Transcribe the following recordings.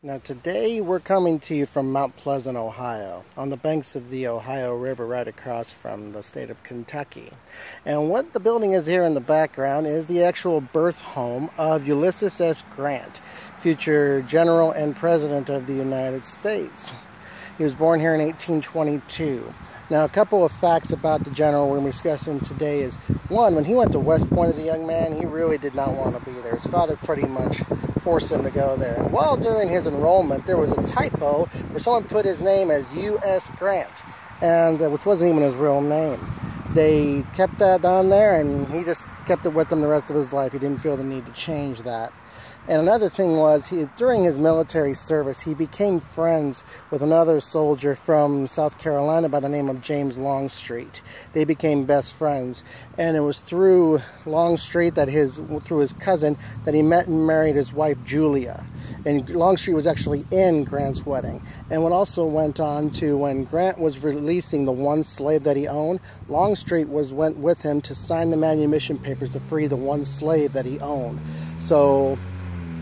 Now today we're coming to you from Mount Pleasant, Ohio, on the banks of the Ohio River right across from the state of Kentucky. And what the building is here in the background is the actual birth home of Ulysses S. Grant, future General and President of the United States. He was born here in 1822. Now, a couple of facts about the general we're going to be discussing today is, one, when he went to West Point as a young man, he really did not want to be there. His father pretty much forced him to go there. And while during his enrollment, there was a typo where someone put his name as U.S. Grant, and which wasn't even his real name. They kept that on there, and he just kept it with him the rest of his life. He didn't feel the need to change that. And another thing was, during his military service, he became friends with another soldier from South Carolina by the name of James Longstreet. They became best friends, and it was through Longstreet, through his cousin, that he met and married his wife Julia. And Longstreet was actually in Grant's wedding. And what also went on to, when Grant was releasing the one slave that he owned, Longstreet went with him to sign the manumission papers to free the one slave that he owned. So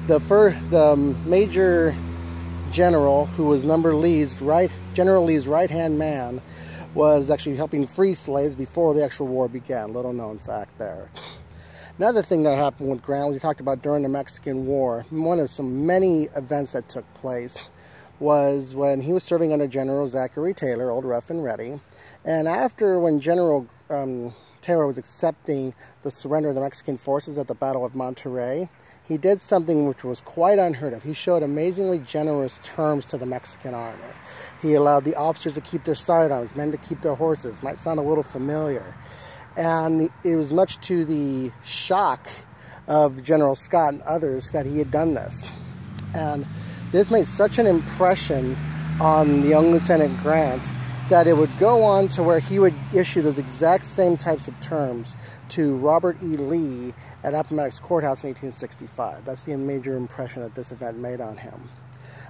the major general, who was General Lee's right-hand man, was actually helping free slaves before the actual war began. Little known fact there. Another thing that happened with Grant, we talked about during the Mexican War, one of some many events that took place was when he was serving under General Zachary Taylor, old rough and ready. And when General Taylor was accepting the surrender of the Mexican forces at the Battle of Monterrey, he did something which was quite unheard of. He showed amazingly generous terms to the Mexican army. He allowed the officers to keep their sidearms, men to keep their horses. Might sound a little familiar. And it was much to the shock of General Scott and others that he had done this. And this made such an impression on the young Lieutenant Grant that it would go on to where he would issue those exact same types of terms to Robert E. Lee at Appomattox Courthouse in 1865. That's the major impression that this event made on him.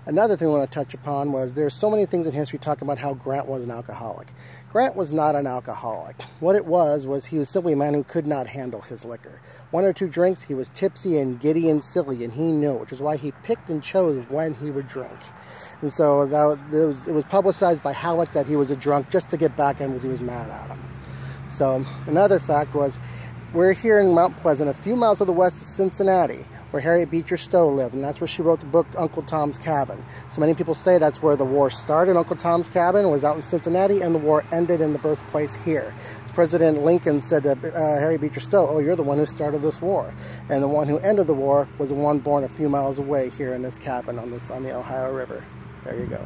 Another thing I want to touch upon was there's so many things in history talking about how Grant was an alcoholic. Grant was not an alcoholic. What it was he was simply a man who could not handle his liquor. One or two drinks, he was tipsy and giddy and silly, and he knew it, which is why he picked and chose when he would drink. And so it was publicized by Halleck that he was a drunk just to get back at him because he was mad at him. So another fact was, we're here in Mount Pleasant, a few miles to the west of Cincinnati, where Harriet Beecher Stowe lived, and that's where she wrote the book Uncle Tom's Cabin. So many people say that's where the war started. Uncle Tom's Cabin was out in Cincinnati, and the war ended in the birthplace here. So President Lincoln said to Harriet Beecher Stowe, "Oh, you're the one who started this war." And the one who ended the war was the one born a few miles away here in this cabin on the Ohio River. There you go.